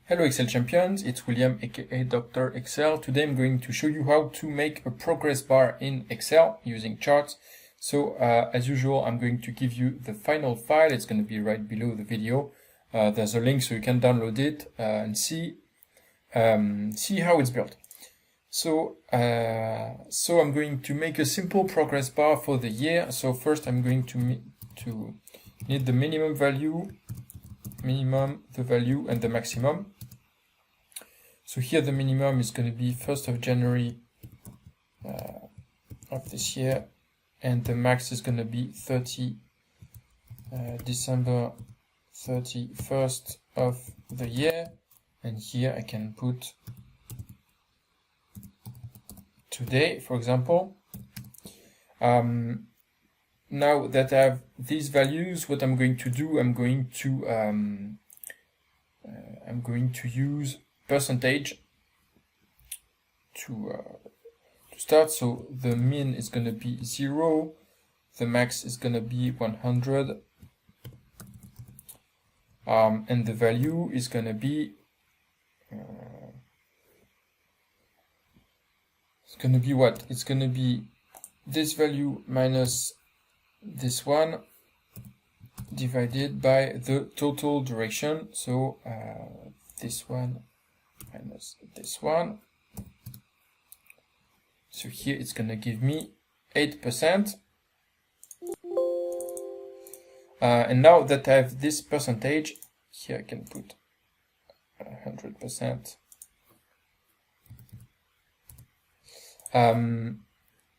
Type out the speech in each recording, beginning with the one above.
Hello Excel champions, it's William aka Dr. Excel. Today I'm going to show you how to make a progress bar in Excel using charts. So as usual, I'm going to give you the final file. It's going to be right below the video. There's a link so you can download it and see how it's built. So I'm going to make a simple progress bar for the year. So first I'm going to need the minimum value, the value, and the maximum. So here the minimum is going to be 1st of January of this year, and the max is going to be December 31st of the year. And here I can put today, for example. Now that I have these values, what I'm going to do, I'm going to use percentage to start. So the min is going to be 0, the max is going to be 100, and the value is going to be what? It's going to be this value minus this one divided by the total duration. So this one minus this one. So here it's going to give me 8%. And now that I have this percentage, here I can put 100%.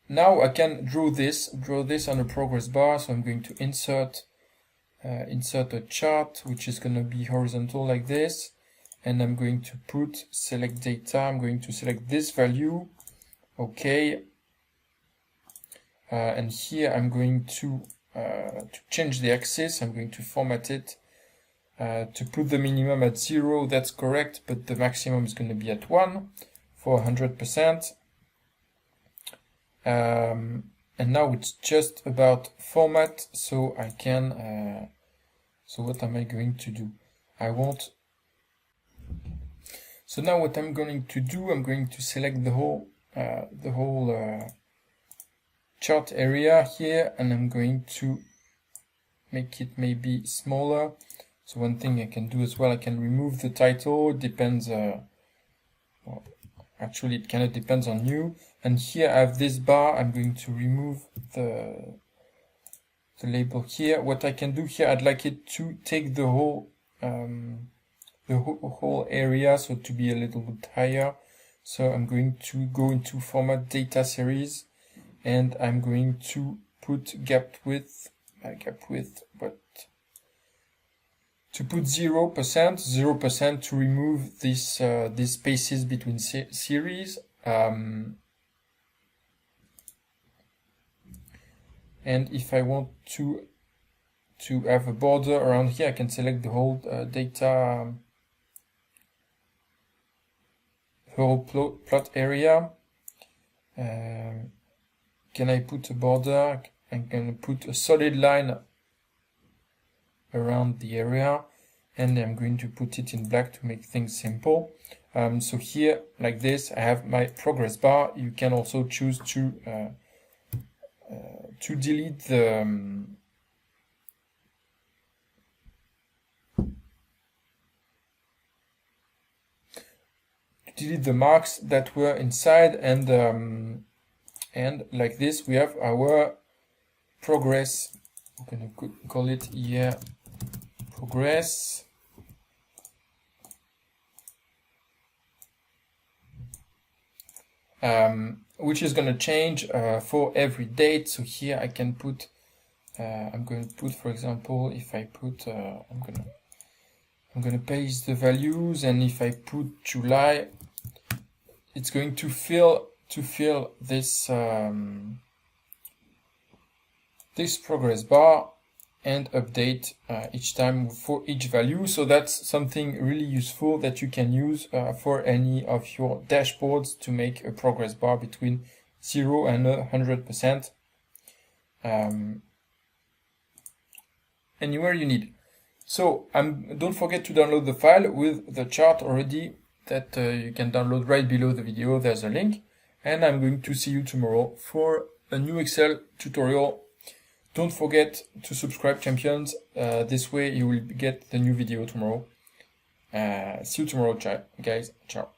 Now I can draw this on a progress bar. So I'm going to insert a chart which is going to be horizontal like this, and I'm going to put select data. I'm going to select this value, okay, and here I'm going to change the axis. I'm going to format it to put the minimum at 0. That's correct, but the maximum is going to be at 1 for 100%. And now it's just about format, so I can so what am I going to do? So now what I'm going to do, I'm going to select the whole chart area here, and I'm going to make it maybe smaller. So one thing I can do as well, I can remove the title. It depends, well, actually it kind of depends on you. And here I have this bar. I'm going to remove the label here. What I can do here, I'd like it to take the whole area, so to be a little bit higher. So I'm going to go into format data series, and I'm going to put gap width, but to put 0% to remove this these spaces between series. And if I want to have a border around here, I can select the whole data, whole plot area. Can I put a border? I'm going to put a solid line around the area, and I'm going to put it in black to make things simple. So here, like this, I have my progress bar. You can also choose to delete the marks that were inside, and like this we have our progress. I'm gonna call it year progress. Which is going to change for every date. So here I can put, I'm going to put, for example, if I put, I'm going to paste the values, and if I put July, it's going to fill this this progress bar and update each time for each value. So that's something really useful that you can use for any of your dashboards to make a progress bar between 0 and 100%, anywhere you need. So don't forget to download the file with the chart already that you can download right below the video. There's a link. And I'm going to see you tomorrow for a new Excel tutorial. Don't forget to subscribe, champions. This way you will get the new video tomorrow. See you tomorrow, guys. Ciao.